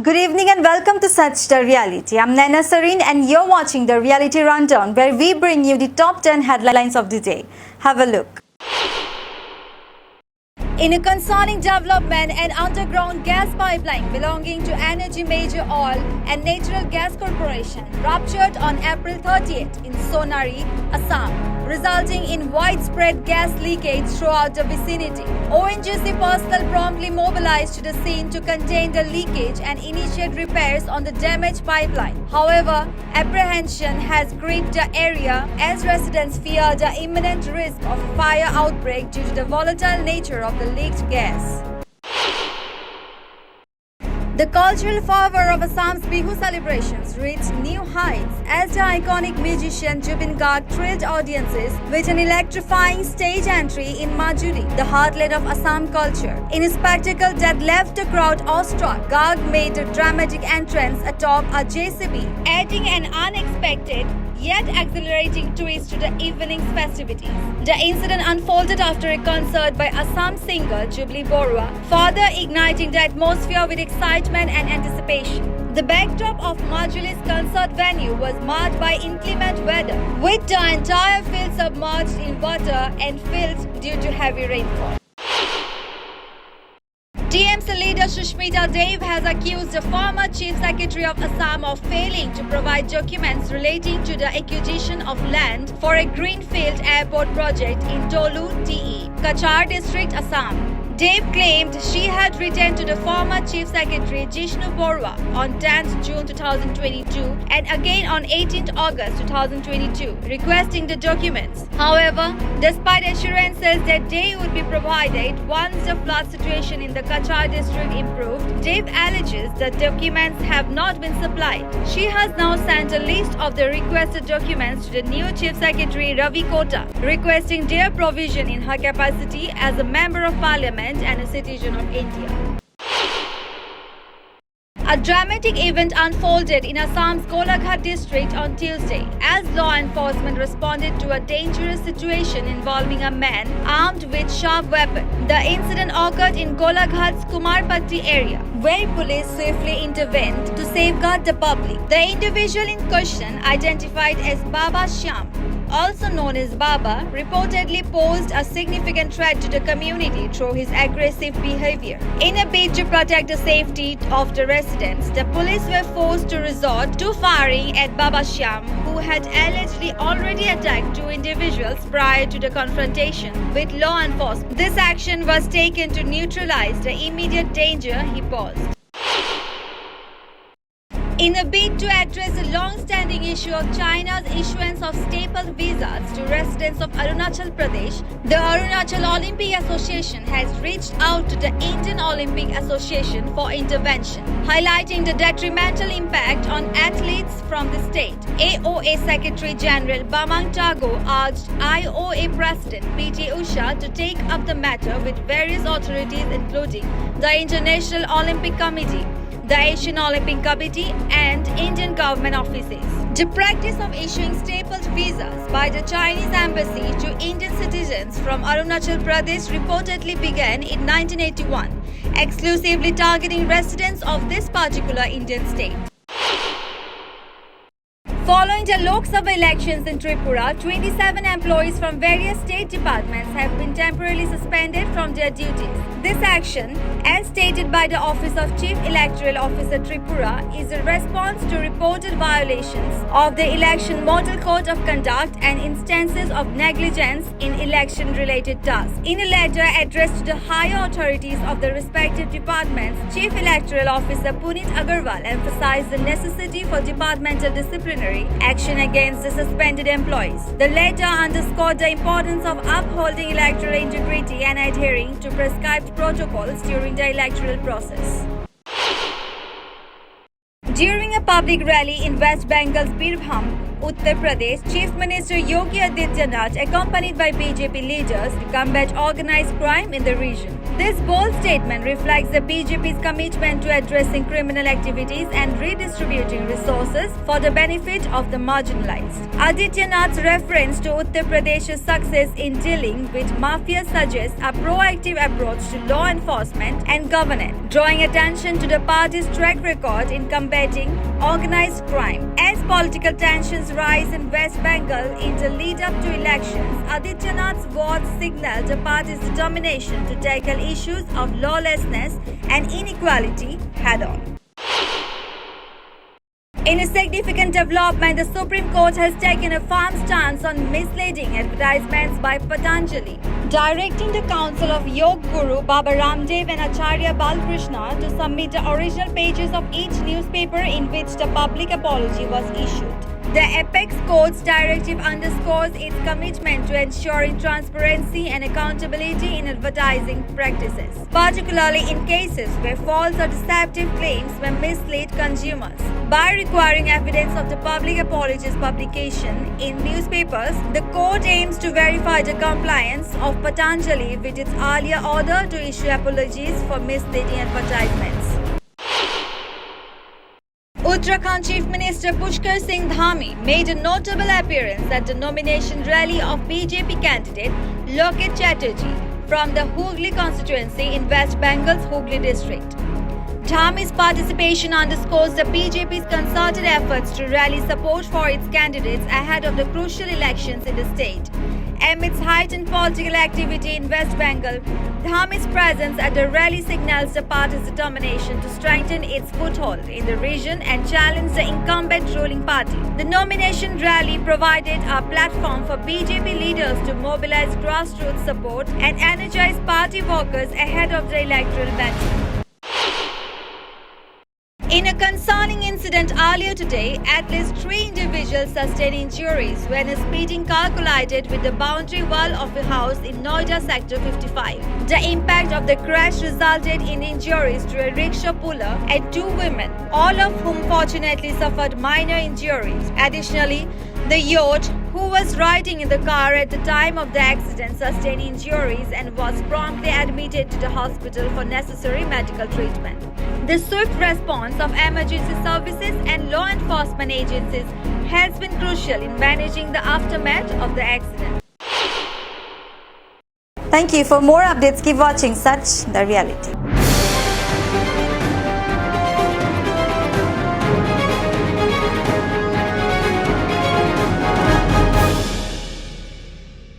Good evening and welcome to Such the Reality. I'm Naina Sareen and you're watching the Reality Rundown where we bring you the top 10 headlines of the day. Have a look. In a concerning development, an underground gas pipeline belonging to Energy Major Oil and Natural Gas Corporation ruptured on April 30th in Sonari, Assam, resulting in widespread gas leakage throughout the vicinity. ONGC personnel promptly mobilized to the scene to contain the leakage and initiate repairs on the damaged pipeline. However, apprehension has gripped the area as residents fear the imminent risk of fire outbreak due to the volatile nature of the leaked gas. The cultural fervor of Assam's Bihu celebrations reached new heights as the iconic musician Jubin Garg thrilled audiences with an electrifying stage entry in Majuli, the heartland of Assam culture. In a spectacle that left the crowd awestruck, Garg made a dramatic entrance atop a JCB, adding an unexpected yet exhilarating twist to the evening's festivities. The incident unfolded after a concert by Assam singer Jubli Borua, further igniting the atmosphere with excitement and anticipation. The backdrop of Majuli's concert venue was marked by inclement weather, with the entire field submerged in water and filled due to heavy rainfall. TMC leader Sushmita Dev has accused the former Chief Secretary of Assam of failing to provide documents relating to the acquisition of land for a greenfield airport project in Tolu, TE, Kachar district, Assam. Dev claimed she had written to the former Chief Secretary Jishnu Borua on 10th June 2022 and again on 18th August 2022 requesting the documents. However, despite assurances that they would be provided once the flood situation in the Kachar district improved, Dev alleges that documents have not been supplied. She has now sent a list of the requested documents to the new Chief Secretary Ravi Kota, requesting their provision in her capacity as a Member of Parliament and a citizen of India. A dramatic event unfolded in Assam's Golaghat district on Tuesday as law enforcement responded to a dangerous situation involving a man armed with sharp weapon. The incident occurred in Golaghat's Kumarpatti area, where police swiftly intervened to safeguard the public. The individual in question, identified as Baba Shyam, also known as Baba, reportedly posed a significant threat to the community through his aggressive behavior. In a bid to protect the safety of the residents, the police were forced to resort to firing at Baba Shyam, who had allegedly already attacked two individuals prior to the confrontation with law enforcement. This action was taken to neutralize the immediate danger he posed. In a bid to address the long-standing issue of China's issuance of staple visas to residents of Arunachal Pradesh, the Arunachal Olympic Association has reached out to the Indian Olympic Association for intervention, highlighting the detrimental impact on athletes from the state. AOA Secretary General Bamang Tago urged IOA President PT Usha to take up the matter with various authorities including the International Olympic Committee, the Asian Olympic Committee and Indian government offices. The practice of issuing stapled visas by the Chinese embassy to Indian citizens from Arunachal Pradesh reportedly began in 1981, exclusively targeting residents of this particular Indian state. Following the Lok Sabha elections in Tripura, 27 employees from various state departments have been temporarily suspended from their duties. This action, as stated by the Office of Chief Electoral Officer Tripura, is a response to reported violations of the Election Model Code of Conduct and instances of negligence in election-related tasks. In a letter addressed to the higher authorities of the respective departments, Chief Electoral Officer Punit Agarwal emphasized the necessity for departmental disciplinary action against the suspended employees. The letter underscored the importance of upholding electoral integrity and adhering to prescribed protocols during the electoral process. During a public rally in West Bengal's Birbhum, Uttar Pradesh, Chief Minister Yogi Adityanath, accompanied by BJP leaders, to combat organized crime in the region. This bold statement reflects the BJP's commitment to addressing criminal activities and redistributing resources for the benefit of the marginalized. Adityanath's reference to Uttar Pradesh's success in dealing with mafia suggests a proactive approach to law enforcement and governance, drawing attention to the party's track record in combating organized crime. As political tensions rise in West Bengal in the lead-up to elections, Adityanath's words signal the party's determination to tackle issues of lawlessness and inequality head-on. In a significant development, the Supreme Court has taken a firm stance on misleading advertisements by Patanjali, directing the Council of Yoga Guru Baba Ramdev and Acharya Balkrishna to submit the original pages of each newspaper in which the public apology was issued. The Apex Court's directive underscores its commitment to ensuring transparency and accountability in advertising practices, particularly in cases where false or deceptive claims may mislead consumers. By requiring evidence of the public apologies publication in newspapers, the court aims to verify the compliance of Patanjali with its earlier order to issue apologies for misleading advertisements. Uttarakhand Chief Minister Pushkar Singh Dhami made a notable appearance at the nomination rally of BJP candidate Loket Chatterjee from the Hooghly constituency in West Bengal's Hooghly district. Dhami's participation underscores the BJP's concerted efforts to rally support for its candidates ahead of the crucial elections in the state. Amidst heightened political activity in West Bengal, Dhami's presence at the rally signals the party's determination to strengthen its foothold in the region and challenge the incumbent ruling party. The nomination rally provided a platform for BJP leaders to mobilize grassroots support and energize party workers ahead of the electoral battle. In a concerning incident earlier today, at least 3 individuals sustained injuries when a speeding car collided with the boundary wall of a house in Noida Sector 55. The impact of the crash resulted in injuries to a rickshaw puller and 2 women, all of whom fortunately suffered minor injuries. Additionally, the youth who was riding in the car at the time of the accident sustained injuries and was promptly admitted to the hospital for necessary medical treatment. The swift response of emergency services and law enforcement agencies has been crucial in managing the aftermath of the accident. Thank you. For more updates, keep watching Such the Reality.